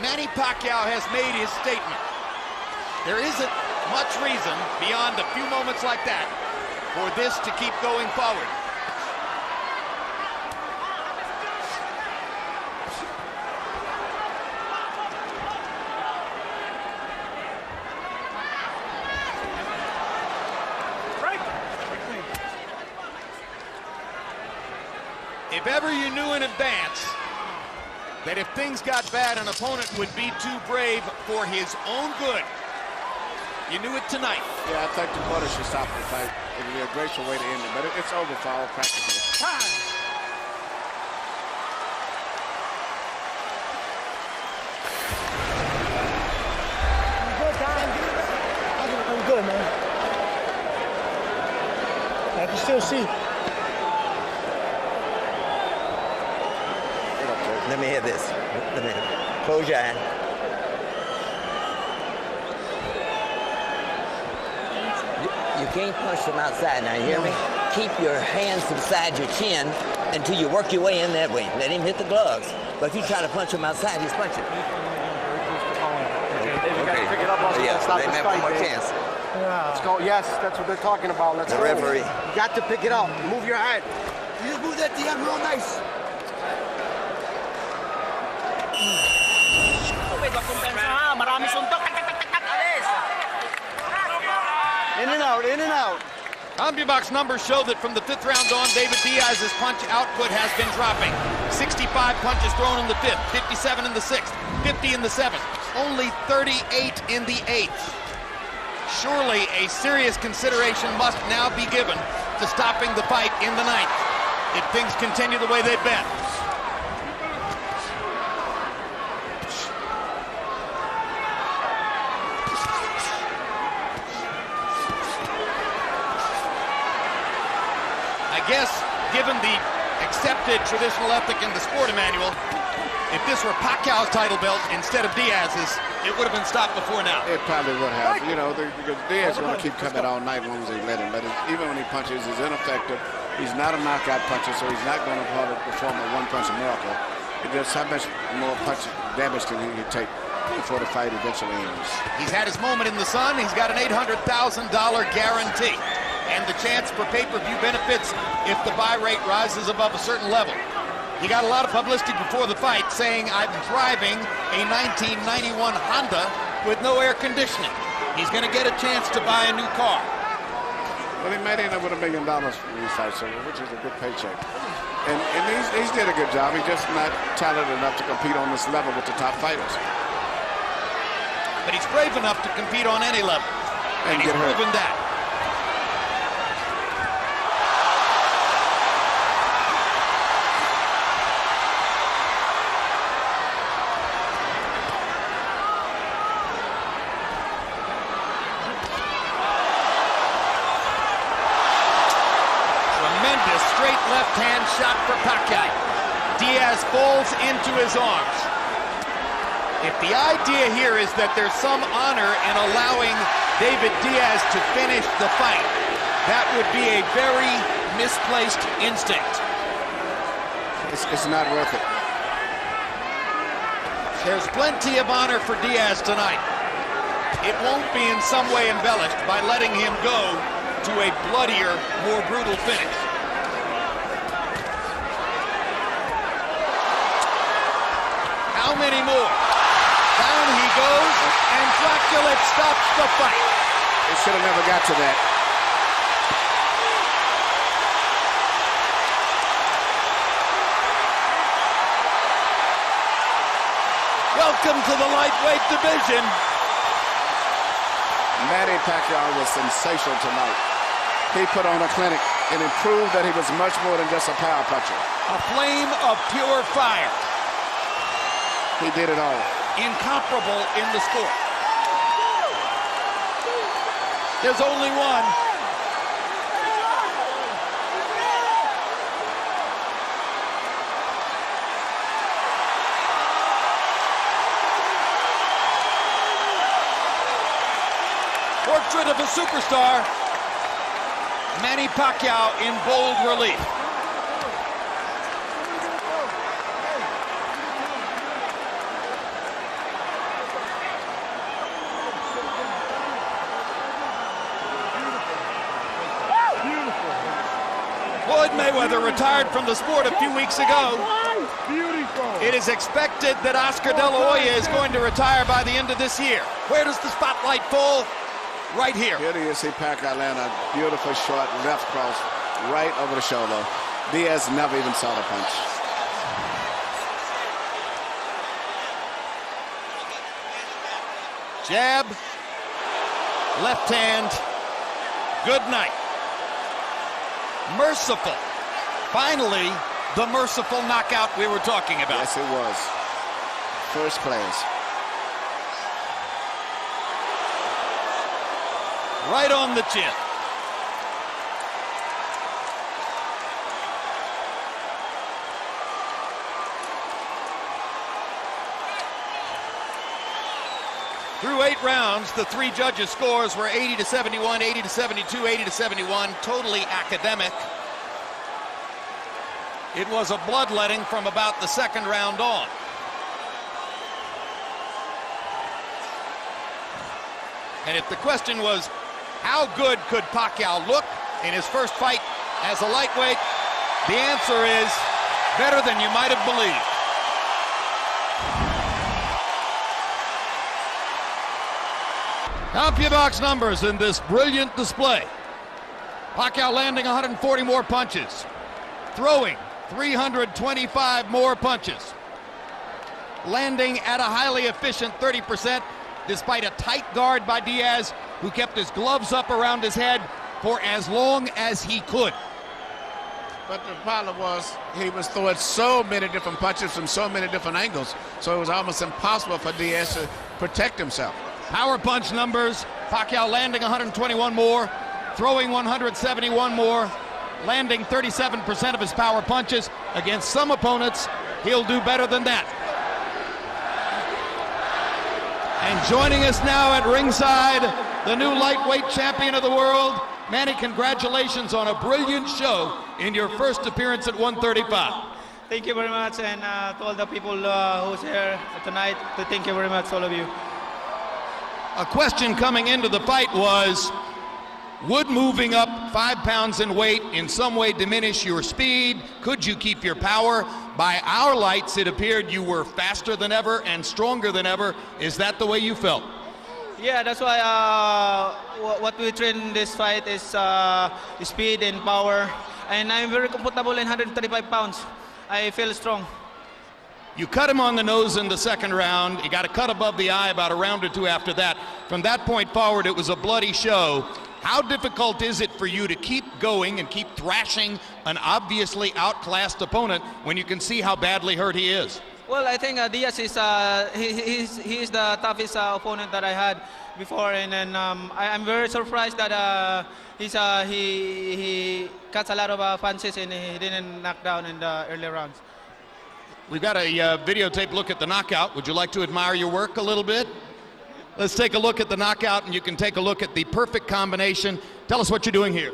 Manny Pacquiao has made his statement. There isn't much reason beyond a few moments like that for this to keep going forward. If ever you knew in advance that if things got bad, an opponent would be too brave for his own good, you knew it tonight. Yeah, I think the corner should stop the fight. It would be a graceful way to end it, but it's over for all practically. I'm good, man. I can still see. Let me hear this. Let me hear it. Close your eye. You can't punch from outside. Now, you hear me? Keep your hands beside your chin until you work your way in that way. Let him hit the gloves. But if you try to punch from outside, he's punching. Okay. Pick it up also. Yeah, Stop they the have fight, one more man. chance. Yeah. Let's go. Yes, that's what they're talking about. Let's The go. referee. You got to pick it up. Move your head. You just move that Diaz real nice. In and out, in and out. CompuBox numbers show that from the 5th round on, David Diaz's punch output has been dropping. 65 punches thrown in the 5th, 57 in the 6th, 50 in the 7th, only 38 in the 8th. Surely a serious consideration must now be given to stopping the fight in the 9th if things continue the way they've been. I guess, given the accepted traditional ethic in the sport manual, if this were Pacquiao's title belt instead of Diaz's, it would have been stopped before now. It probably would have. You know, because Diaz is going to keep coming all night as long as they let him. But even when he punches, he's ineffective. He's not a knockout puncher, so he's not going to perform a one-punch miracle. It just how much more punch damage can he take before the fight eventually ends? He's had his moment in the sun. He's got an $800,000 guarantee and the chance for pay-per-view benefits if the buy rate rises above a certain level. He got a lot of publicity before the fight saying, I'm driving a 1991 Honda with no air conditioning. He's going to get a chance to buy a new car. Well, he made in with $1 million for these fights, which is a good paycheck. And he's did a good job. He's just not talented enough to compete on this level with the top fighters. But he's brave enough to compete on any level. And he's proven that. Straight left-hand shot for Pacquiao. Diaz falls into his arms. If the idea here is that there's some honor in allowing David Diaz to finish the fight, that would be a very misplaced instinct. It's not worth it. There's plenty of honor for Diaz tonight. It won't be in some way embellished by letting him go to a bloodier, more brutal finish. How many more? Down he goes, and Dracula stops the fight. It should have never got to that. Welcome to the lightweight division. Manny Pacquiao was sensational tonight. he put on a clinic and it proved that he was much more than just a power puncher. A flame of pure fire. He did it all. Incomparable in the sport. There's only one. Portrait of a superstar, Manny Pacquiao in bold relief. Floyd Mayweather retired from the sport a few weeks ago. It is expected that Oscar De La Hoya is going to retire by the end of this year. Where does the spotlight fall? Right here. Here you see Pacquiao land a beautiful short left cross right over the shoulder. Diaz never even saw the punch. Jab, left hand, good night. Merciful. Finally, the merciful knockout we were talking about. Yes, it was. First class. Right on the chin. Through 8 rounds, the 3 judges' scores were 80-71, 80-72, 80-71, totally academic. It was a bloodletting from about the 2nd round on. And if the question was, how good could Pacquiao look in his first fight as a lightweight? The answer is better than you might have believed. CompuBox numbers in this brilliant display. Pacquiao landing 140 more punches, throwing 325 more punches, landing at a highly efficient 30%, despite a tight guard by Diaz, who kept his gloves up around his head for as long as he could. But the problem was he was throwing so many different punches from so many different angles, so it was almost impossible for Diaz to protect himself. Power punch numbers, Pacquiao landing 121 more, throwing 171 more, landing 37% of his power punches. Against some opponents, he'll do better than that. And joining us now at ringside, the new lightweight champion of the world. Manny, congratulations on a brilliant show in your first appearance at 135. Thank you very much, and to all the people who's here tonight, thank you very much, all of you. A question coming into the fight was, would moving up 5 pounds in weight in some way diminish your speed? Could you keep your power? By our lights, it appeared you were faster than ever and stronger than ever. Is that the way you felt? Yeah, that's why what we train in this fight is speed and power. And I'm very comfortable in 135 pounds. I feel strong. You cut him on the nose in the 2nd round. You got a cut above the eye about a round or 2 after that. From that point forward, it was a bloody show. How difficult is it for you to keep going and keep thrashing an obviously outclassed opponent when you can see how badly hurt he is? Well, I think Diaz is he's the toughest opponent that I had before, and then I'm very surprised that he cuts a lot of punches and he didn't knock down in the early rounds. We've got a videotape look at the knockout. Would you like to admire your work a little bit? Let's take a look at the knockout, and you can take a look at the perfect combination. Tell us what you're doing here.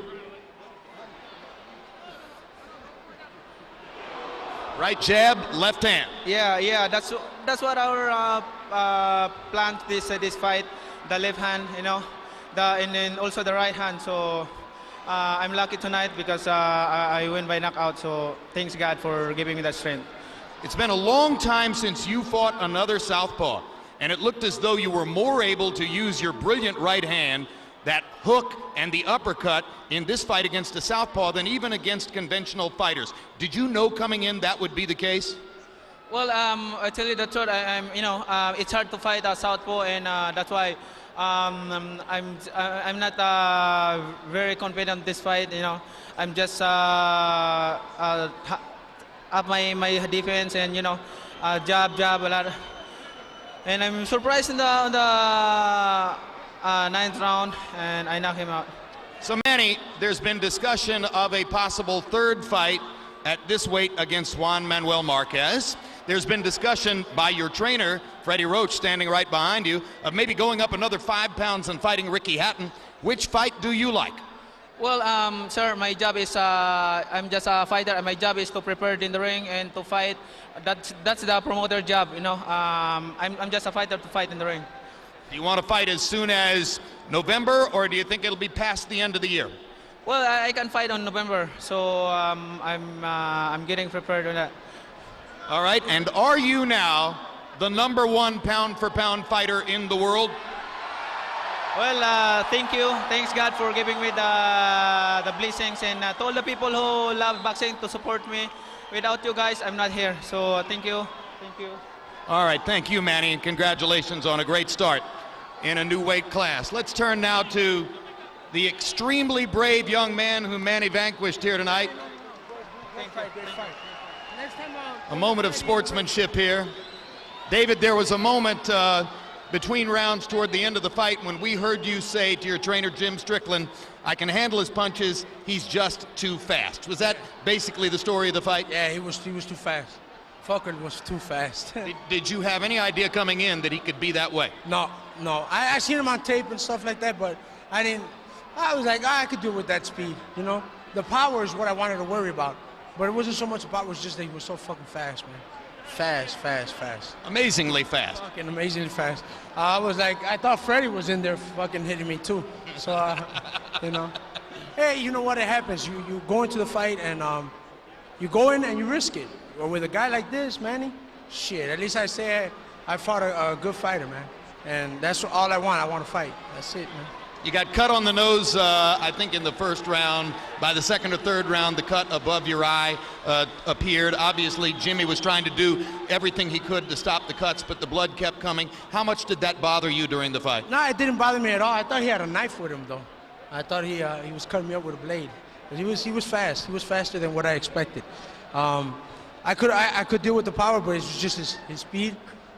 Right jab, left hand. Yeah, that's what our plan this fight. The left hand, you know, and then also the right hand. So I'm lucky tonight because I win by knockout. So thanks God for giving me that strength. It's been a long time since you fought another southpaw, and it looked as though you were more able to use your brilliant right hand, that hook and the uppercut in this fight against a southpaw than even against conventional fighters. Did you know coming in that would be the case? Well, I tell you the truth. It's hard to fight a southpaw, and that's why I'm not very confident this fight. You know, I'm just up my defense and you know, jab a lot. And I'm surprised in the 9th round, and I knock him out. So Manny, there's been discussion of a possible third fight at this weight against Juan Manuel Marquez. There's been discussion by your trainer, Freddie Roach, standing right behind you, of maybe going up another 5 pounds and fighting Ricky Hatton. Which fight do you like? Well, sir, my job is, I'm just a fighter, and my job is to prepare in the ring and to fight. That's the promoter job, you know. I'm just a fighter to fight in the ring. Do you want to fight as soon as November, or do you think it'll be past the end of the year? Well, I can fight on November, so I'm getting prepared on that. All right, and are you now the #1 pound-for-pound fighter in the world? Well, thank you. Thanks God for giving me the blessings, and to all the people who love boxing to support me. Without you guys, I'm not here. So thank you. Thank you. All right, thank you, Manny, and congratulations on a great start in a new weight class. Let's turn now to the extremely brave young man who Manny vanquished here tonight. A moment of sportsmanship here. David, there was a moment between rounds toward the end of the fight when we heard you say to your trainer, Jim Strickland, I can handle his punches, he's just too fast. Was that basically the story of the fight? Yeah, he was too fast. Fucker was too fast. Did you have any idea coming in that he could be that way? No. I seen him on tape and stuff like that, but I didn't. I was like, I could do it with that speed, you know? The power is what I wanted to worry about. But it wasn't so much about it, was just that he was so fucking fast, man. Fast. Amazingly fast. Fucking amazingly fast. I was like, I thought Freddie was in there fucking hitting me too. So, you know. Hey, you know what, it happens. You go into the fight and you go in and you risk it. Or with a guy like this, Manny, shit, at least I say I fought a good fighter, man. And that's all I want. I want to fight. That's it, man. You got cut on the nose, I think, in the first round. By the second or third round, the cut above your eye appeared. Obviously, Jimmy was trying to do everything he could to stop the cuts, but the blood kept coming. How much did that bother you during the fight? No, it didn't bother me at all. I thought he had a knife with him, though. I thought he was cutting me up with a blade. But he was fast. He was faster than what I expected. I could deal with the power, but it's just his speed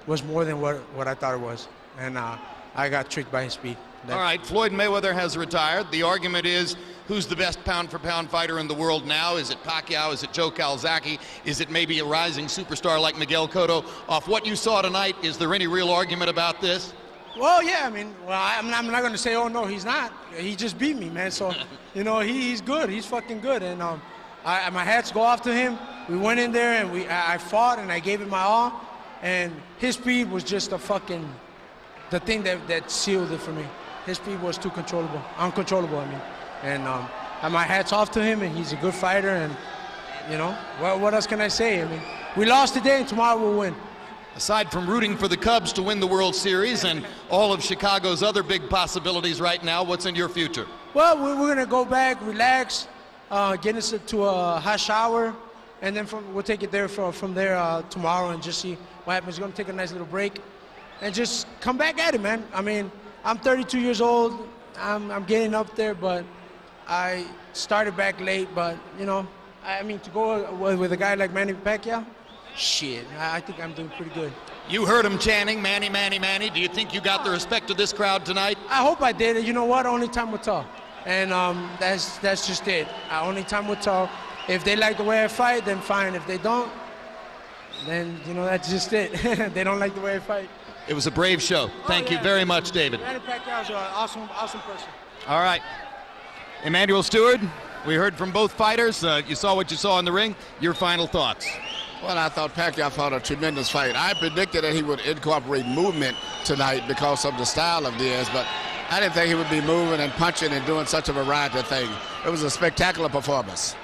was more than what I thought it was. And I got tricked by his speed. All right, Floyd Mayweather has retired. The argument is, who's the best pound-for-pound fighter in the world now? Is it Pacquiao? Is it Joe Calzaghe? Is it maybe a rising superstar like Miguel Cotto? Off what you saw tonight, is there any real argument about this? Well, yeah, I mean, I'm not going to say, oh, no, he's not. He just beat me, man. So, you know, he's good. He's fucking good. And my hats go off to him. We went in there and I fought and I gave it my all. And his speed was just the thing that sealed it for me. His speed was too uncontrollable, I mean. And my hat's off to him, and he's a good fighter, and, you know, what else can I say? I mean, we lost today, and tomorrow we'll win. Aside from rooting for the Cubs to win the World Series and all of Chicago's other big possibilities right now, what's in your future? Well, we're going to go back, relax, get us to a hot shower, and then we'll take it there from there tomorrow and just see what happens. We're going to take a nice little break and just come back at it, man. I mean, I'm 32 years old. I'm getting up there, but I started back late. But, you know, I mean, to go with a guy like Manny Pacquiao, shit, I think I'm doing pretty good. You heard him chanting, Manny, Manny, Manny. Do you think you got the respect of this crowd tonight? I hope I did. You know what? Only time will tell. And that's just it. Only time will tell. If they like the way I fight, then fine. If they don't, then, you know, that's just it. They don't like the way I fight. It was a brave show. Thank you very much, David. Manny Pacquiao is an awesome person. All right. Emmanuel Stewart, we heard from both fighters. You saw what you saw in the ring. Your final thoughts? Well, I thought Pacquiao fought a tremendous fight. I predicted that he would incorporate movement tonight because of the style of Diaz, but I didn't think he would be moving and punching and doing such a variety of things. It was a spectacular performance.